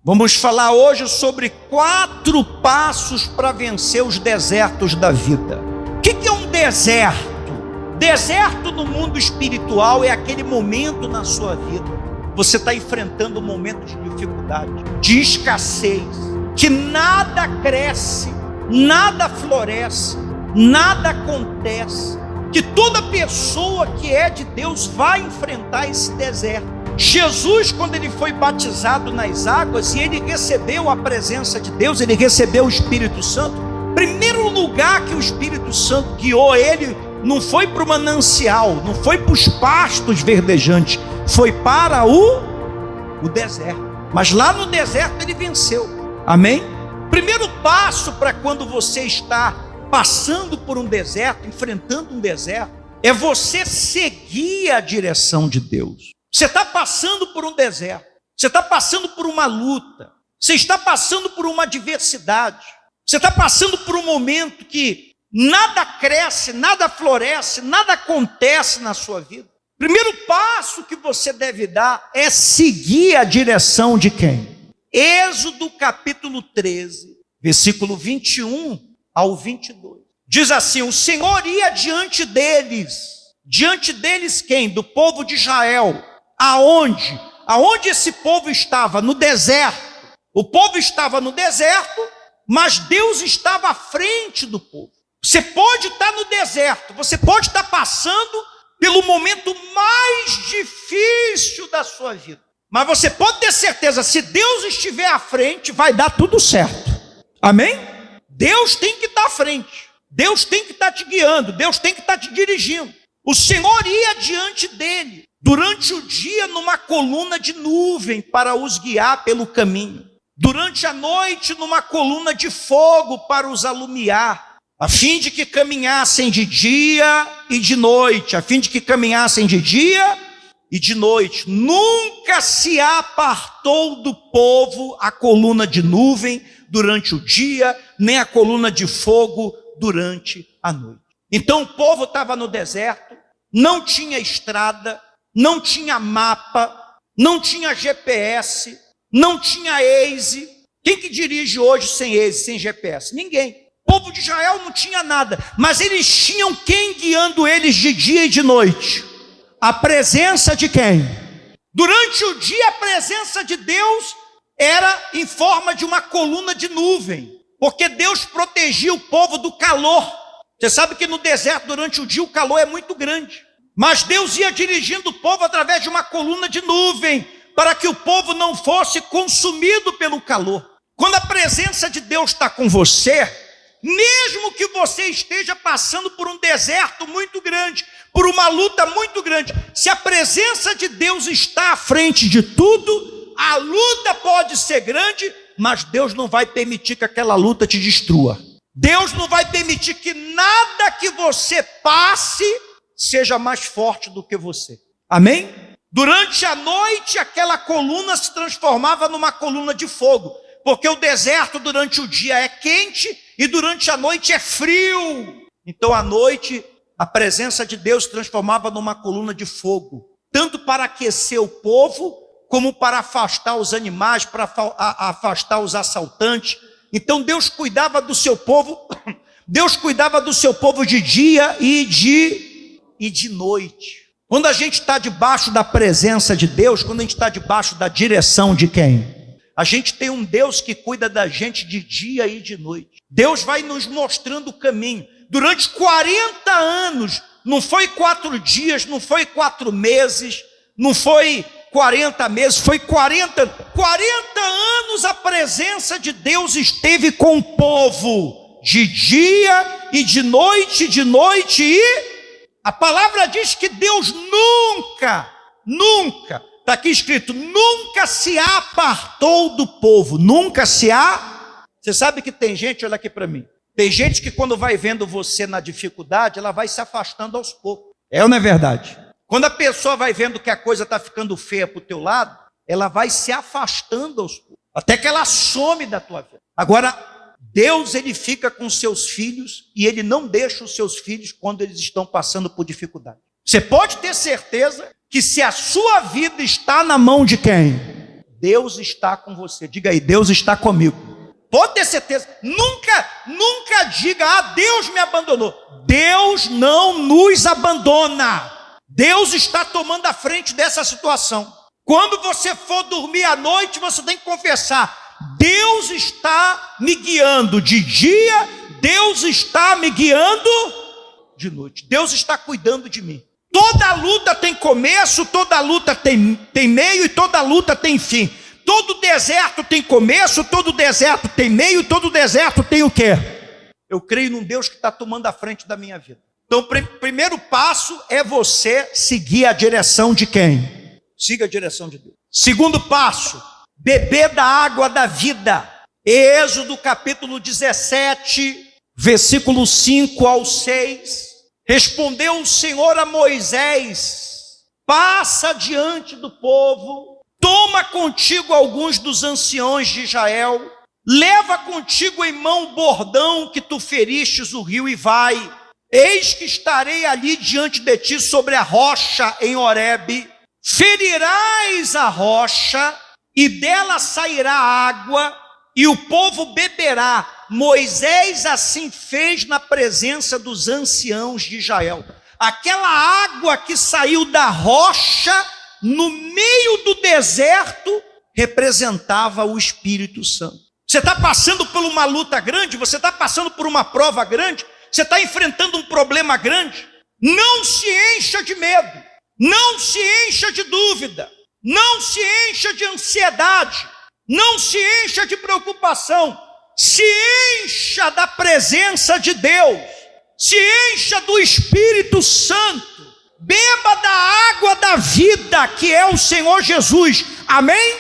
Vamos falar hoje sobre 4 passos para vencer os desertos da vida. O que é um deserto? Deserto no mundo espiritual é aquele momento na sua vida, você está enfrentando um momento de dificuldade, de escassez, que nada cresce, nada floresce, nada acontece, que toda pessoa que é de Deus vai enfrentar esse deserto. Jesus, quando ele foi batizado nas águas e ele recebeu a presença de Deus, ele recebeu o Espírito Santo, primeiro lugar que o Espírito Santo guiou ele não foi para o manancial, não foi para os pastos verdejantes, foi para o deserto. Mas lá no deserto ele venceu. Amém? Primeiro passo para quando você está passando por um deserto, enfrentando um deserto, é você seguir a direção de Deus. Você está passando por um deserto, você está passando por uma luta, você está passando por uma adversidade, você está passando por um momento que nada cresce, nada floresce, nada acontece na sua vida. Primeiro passo que você deve dar é seguir a direção de quem? Êxodo capítulo 13, versículo 21 ao 22. Diz assim: o Senhor ia diante deles quem? Do povo de Israel. Aonde? Aonde esse povo estava? No deserto. O povo estava no deserto, mas Deus estava à frente do povo. Você pode estar no deserto, você pode estar passando pelo momento mais difícil da sua vida, mas você pode ter certeza, se Deus estiver à frente, vai dar tudo certo. Amém? Deus tem que estar à frente, Deus tem que estar te guiando, Deus tem que estar te dirigindo. O Senhor ia diante dele durante o dia numa coluna de nuvem para os guiar pelo caminho, durante a noite numa coluna de fogo para os alumiar, a fim de que caminhassem de dia e de noite, a fim de que caminhassem de dia e de noite. Nunca se apartou do povo a coluna de nuvem durante o dia, nem a coluna de fogo durante a noite. Então o povo estava no deserto, não tinha estrada, não tinha mapa, não tinha GPS, não tinha Waze. Quem que dirige hoje sem Waze, sem GPS? Ninguém. O povo de Israel não tinha nada, mas eles tinham quem guiando eles de dia e de noite? A presença de quem? Durante o dia a presença de Deus era em forma de uma coluna de nuvem, porque Deus protegia o povo do calor. Você sabe que no deserto durante o dia o calor é muito grande, mas Deus ia dirigindo o povo através de uma coluna de nuvem, para que o povo não fosse consumido pelo calor. Quando a presença de Deus está com você, mesmo que você esteja passando por um deserto muito grande, por uma luta muito grande, se a presença de Deus está à frente de tudo, a luta pode ser grande, mas Deus não vai permitir que aquela luta te destrua. Deus não vai permitir que nada que você passe seja mais forte do que você. Amém? Durante a noite, aquela coluna se transformava numa coluna de fogo, porque o deserto durante o dia é quente e durante a noite é frio. Então à noite a presença de Deus se transformava numa coluna de fogo, tanto para aquecer o povo, como para afastar os animais, para afastar os assaltantes. Então Deus cuidava do seu povo, Deus cuidava do seu povo de dia e de noite. Quando a gente está debaixo da presença de Deus, quando a gente está debaixo da direção de quem? A gente tem um Deus que cuida da gente de dia e de noite. Deus vai nos mostrando o caminho. Durante 40 anos, não foi 4 dias, não foi 4 meses, não foi 40 meses, foi 40 anos a presença de Deus esteve com o povo, de dia e de noite e a palavra diz que Deus nunca, está aqui escrito, nunca se apartou do povo, Você sabe que tem gente, olha aqui para mim, tem gente que quando vai vendo você na dificuldade, ela vai se afastando aos poucos. É ou não é verdade? Quando a pessoa vai vendo que a coisa está ficando feia para o teu lado, ela vai se afastando aos poucos, até que ela some da tua vida. Agora, Deus, ele fica com seus filhos e ele não deixa os seus filhos quando eles estão passando por dificuldade. Você pode ter certeza que se a sua vida está na mão de quem? Deus está com você. Diga aí, Deus está comigo. Pode ter certeza. Nunca diga, Deus me abandonou. Deus não nos abandona. Deus está tomando a frente dessa situação. Quando você for dormir à noite, você tem que confessar: Deus está me guiando de dia, Deus está me guiando de noite. Deus está cuidando de mim. Toda luta tem começo, toda luta tem meio e toda luta tem fim. Todo deserto tem começo, todo deserto tem meio, todo deserto tem o quê? Eu creio num Deus que está tomando a frente da minha vida. Então, o primeiro passo é você seguir a direção de quem? Siga a direção de Deus. Segundo passo, beber da água da vida. Êxodo capítulo 17, versículo 5 ao 6. Respondeu o Senhor a Moisés: passa diante do povo, toma contigo alguns dos anciões de Israel, leva contigo em mão o bordão que tu feristes o rio e vai. Eis que estarei ali diante de ti sobre a rocha em Horebe. Ferirás a rocha e dela sairá água e o povo beberá. Moisés assim fez na presença dos anciãos de Israel. Aquela água que saiu da rocha no meio do deserto representava o Espírito Santo. Você está passando por uma luta grande, você está passando por uma prova grande, você está enfrentando um problema grande. Não se encha de medo, não se encha de dúvida, não se encha de ansiedade, não se encha de preocupação. Se encha da presença de Deus, se encha do Espírito Santo, beba da água da vida, que é o Senhor Jesus. Amém?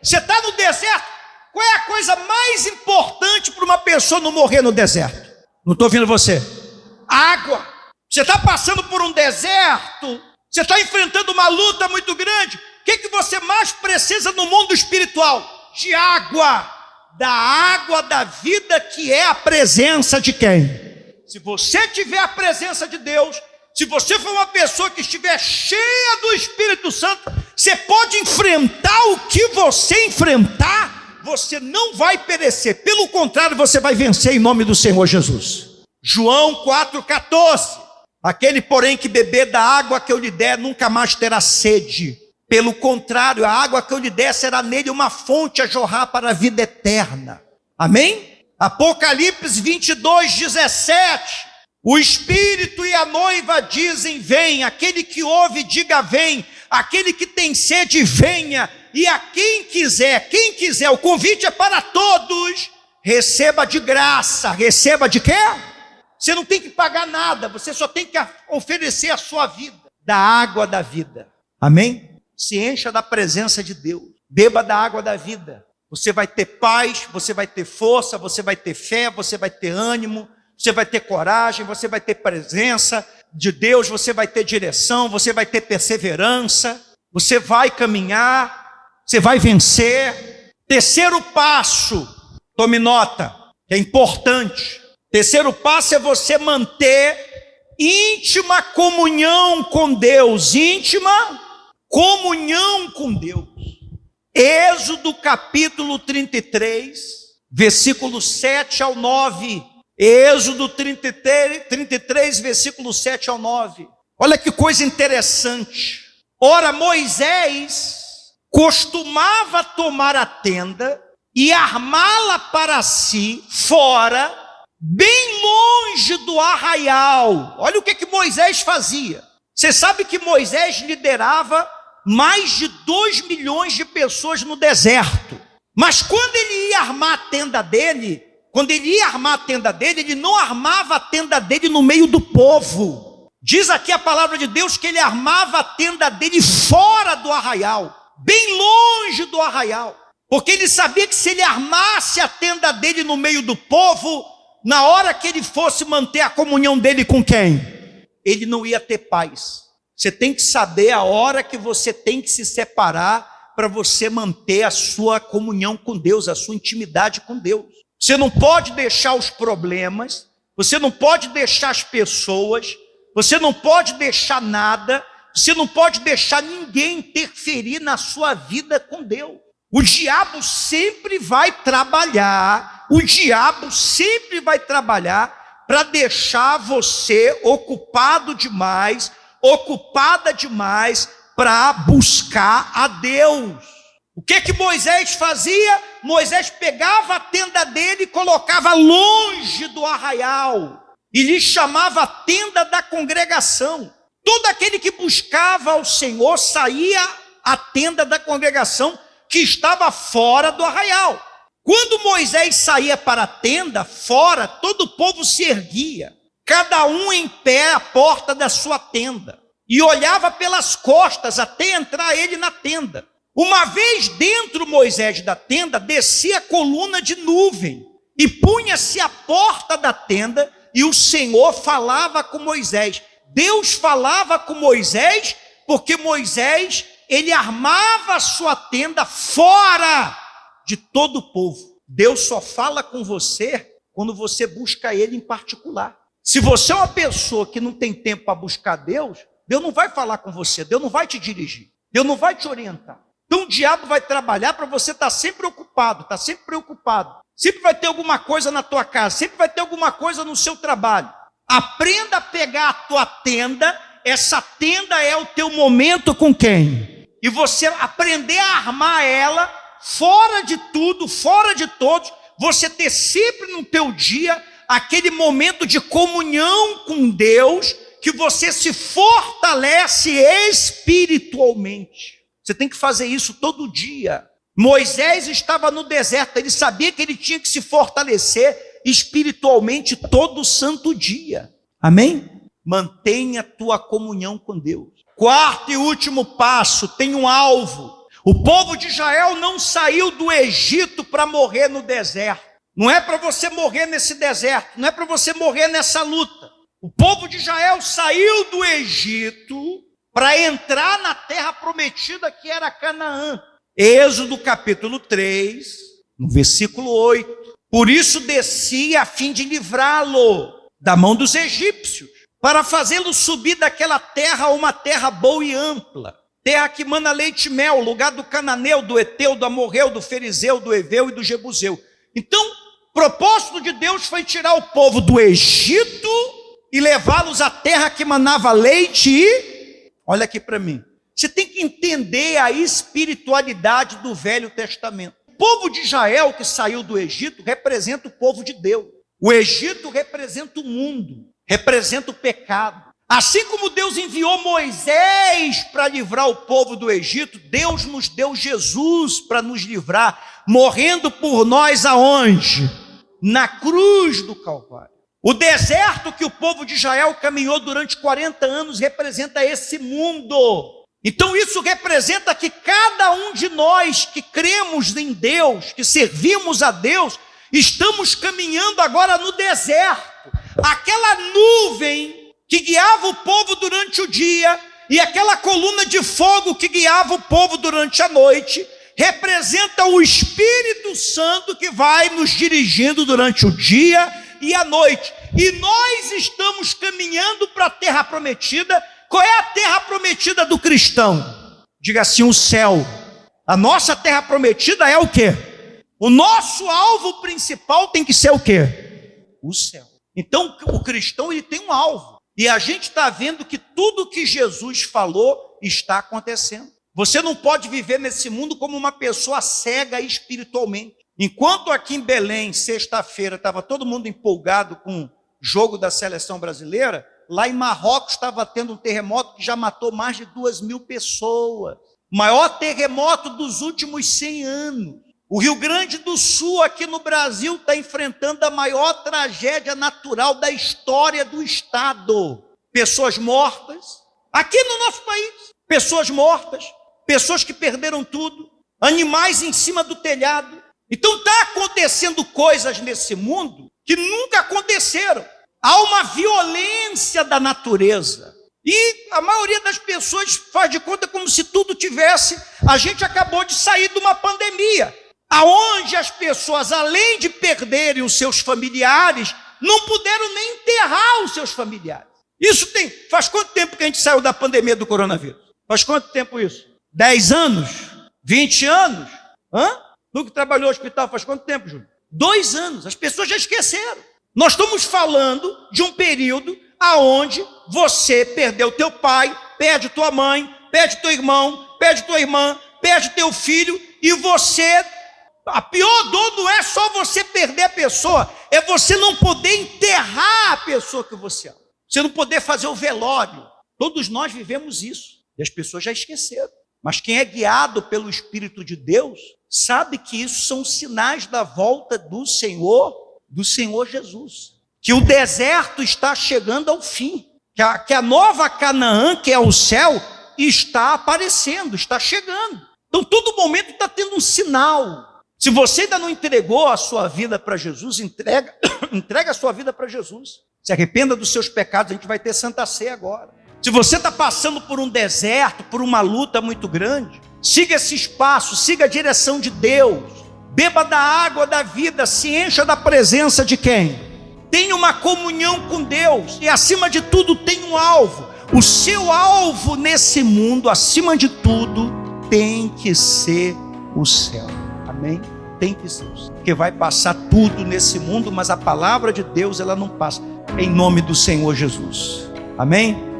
Você está no deserto, qual é a coisa mais importante para uma pessoa não morrer no deserto? Não estou ouvindo você. Água. Você está passando por um deserto, você está enfrentando uma luta muito grande. O que você mais precisa no mundo espiritual? De água. Da água da vida, que é a presença de quem? Se você tiver a presença de Deus, se você for uma pessoa que estiver cheia do Espírito Santo, você pode enfrentar o que você enfrentar, você não vai perecer, pelo contrário, você vai vencer em nome do Senhor Jesus. João 4,14: aquele porém que beber da água que eu lhe der, nunca mais terá sede. Pelo contrário, a água que eu lhe der será nele uma fonte a jorrar para a vida eterna. Amém? Apocalipse 22:17: o Espírito e a noiva dizem: vem. Aquele que ouve, diga vem. Aquele que tem sede, venha. E a quem quiser, o convite é para todos, receba de graça. Receba de quê? Você não tem que pagar nada, você só tem que oferecer a sua vida, da água da vida. Amém? Se encha da presença de Deus, beba da água da vida. Você vai ter paz, você vai ter força, você vai ter fé, você vai ter ânimo, você vai ter coragem, você vai ter presença de Deus, você vai ter direção, você vai ter perseverança, você vai caminhar, você vai vencer. Terceiro passo, tome nota, é importante. Terceiro passo é você manter íntima comunhão com Deus. Íntima comunhão com Deus. Êxodo capítulo 33, versículo 7 ao 9. Êxodo 33, versículo 7 ao 9. Olha que coisa interessante. Ora, Moisés costumava tomar a tenda e armá-la para si fora, bem longe do arraial. Olha o que Moisés fazia. Você sabe que Moisés liderava mais de 2 milhões de pessoas no deserto. Mas quando ele ia armar a tenda dele, ele não armava a tenda dele no meio do povo. Diz aqui a palavra de Deus que ele armava a tenda dele fora do arraial, bem longe do arraial. Porque ele sabia que se ele armasse a tenda dele no meio do povo, na hora que ele fosse manter a comunhão dele com quem? Ele não ia ter paz. Você tem que saber a hora que você tem que se separar para você manter a sua comunhão com Deus, a sua intimidade com Deus. Você não pode deixar os problemas, você não pode deixar as pessoas, você não pode deixar nada, você não pode deixar ninguém interferir na sua vida com Deus. O diabo sempre vai trabalhar, para deixar você ocupado demais, ocupada demais para buscar a Deus. O que Moisés fazia? Moisés pegava a tenda dele e colocava longe do arraial, e lhe chamava a tenda da congregação. Todo aquele que buscava ao Senhor saía à tenda da congregação, que estava fora do arraial. Quando Moisés saía para a tenda, fora, todo o povo se erguia, cada um em pé à porta da sua tenda, e olhava pelas costas até entrar ele na tenda. Uma vez dentro Moisés da tenda, descia a coluna de nuvem, e punha-se à porta da tenda, e o Senhor falava com Moisés. Deus falava com Moisés, porque Moisés, ele armava a sua tenda fora de todo o povo. Deus só fala com você quando você busca ele em particular. Se você é uma pessoa que não tem tempo para buscar Deus, Deus não vai falar com você, Deus não vai te dirigir, Deus não vai te orientar. Então o diabo vai trabalhar para você estar sempre ocupado, estar sempre preocupado. Sempre vai ter alguma coisa na tua casa, sempre vai ter alguma coisa no seu trabalho. Aprenda a pegar a tua tenda, essa tenda é o teu momento com quem? E você aprender a armar ela, fora de tudo, fora de todos, você ter sempre no teu dia aquele momento de comunhão com Deus, que você se fortalece espiritualmente. Você tem que fazer isso todo dia. Moisés estava no deserto, ele sabia que ele tinha que se fortalecer espiritualmente todo santo dia. Amém? Mantenha a tua comunhão com Deus. Quarto e último passo, tem um alvo. O povo de Israel não saiu do Egito para morrer no deserto. Não é para você morrer nesse deserto, não é para você morrer nessa luta. O povo de Israel saiu do Egito para entrar na terra prometida, que era Canaã. Êxodo capítulo 3, no versículo 8. Por isso descia a fim de livrá-lo da mão dos egípcios, para fazê-lo subir daquela terra a uma terra boa e ampla, terra que mana leite e mel, lugar do cananeu, do eteu, do amorreu, do ferizeu, do heveu e do jebuseu. Então, o propósito de Deus foi tirar o povo do Egito e levá-los à terra que manava leite e... Olha aqui para mim. Você tem que entender a espiritualidade do Velho Testamento. O povo de Israel que saiu do Egito representa o povo de Deus. O Egito representa o mundo, representa o pecado. Assim como Deus enviou Moisés para livrar o povo do Egito, Deus nos deu Jesus para nos livrar, morrendo por nós aonde? Na cruz do Calvário. O deserto que o povo de Israel caminhou durante 40 anos representa esse mundo. Então isso representa que cada um de nós que cremos em Deus, que servimos a Deus, estamos caminhando agora no deserto. Aquela nuvem que guiava o povo durante o dia e aquela coluna de fogo que guiava o povo durante a noite, representa o Espírito Santo que vai nos dirigindo durante o dia e a noite. E nós estamos caminhando para a terra prometida. Qual é a terra prometida do cristão? Diga assim, o céu. A nossa terra prometida é o quê? O nosso alvo principal tem que ser o quê? O céu. Então o cristão ele tem um alvo. E a gente está vendo que tudo que Jesus falou está acontecendo. Você não pode viver nesse mundo como uma pessoa cega espiritualmente. Enquanto aqui em Belém, sexta-feira, estava todo mundo empolgado com o jogo da seleção brasileira, lá em Marrocos estava tendo um terremoto que já matou mais de 2.000 pessoas. O maior terremoto dos últimos 100 anos. O Rio Grande do Sul, aqui no Brasil, está enfrentando a maior tragédia natural da história do Estado. Pessoas mortas. Aqui no nosso país, pessoas mortas, pessoas que perderam tudo, animais em cima do telhado. Então está acontecendo coisas nesse mundo que nunca aconteceram. Há uma violência da natureza. E a maioria das pessoas faz de conta como se tudo tivesse... A gente acabou de sair de uma pandemia, aonde as pessoas, além de perderem os seus familiares, não puderam nem enterrar os seus familiares. Isso tem... Faz quanto tempo que a gente saiu da pandemia do coronavírus? Faz quanto tempo isso? 10 anos? 20 anos? Tu que trabalhou no hospital faz quanto tempo, Júnior? 2 anos. As pessoas já esqueceram. Nós estamos falando de um período aonde você perdeu teu pai, perde tua mãe, perde teu irmão, perde tua irmã, perde teu filho, e você, a pior dor não é só você perder a pessoa, é você não poder enterrar a pessoa que você ama, você não poder fazer o velório. Todos nós vivemos isso, e as pessoas já esqueceram. Mas quem é guiado pelo Espírito de Deus, sabe que isso são sinais da volta do Senhor Jesus. Que o deserto está chegando ao fim, que a nova Canaã, que é o céu, está aparecendo, está chegando. Então, todo momento está tendo um sinal. Se você ainda não entregou a sua vida para Jesus, entrega a sua vida para Jesus. Se arrependa dos seus pecados, a gente vai ter Santa Ceia agora. Se você está passando por um deserto, por uma luta muito grande, siga esse espaço, siga a direção de Deus. Beba da água da vida, se encha da presença de quem? Tenha uma comunhão com Deus e, acima de tudo, tenha um alvo. O seu alvo nesse mundo, acima de tudo, tem que ser o céu. Amém? Tem que ser o céu. Porque vai passar tudo nesse mundo, mas a palavra de Deus, ela não passa. Em nome do Senhor Jesus. Amém?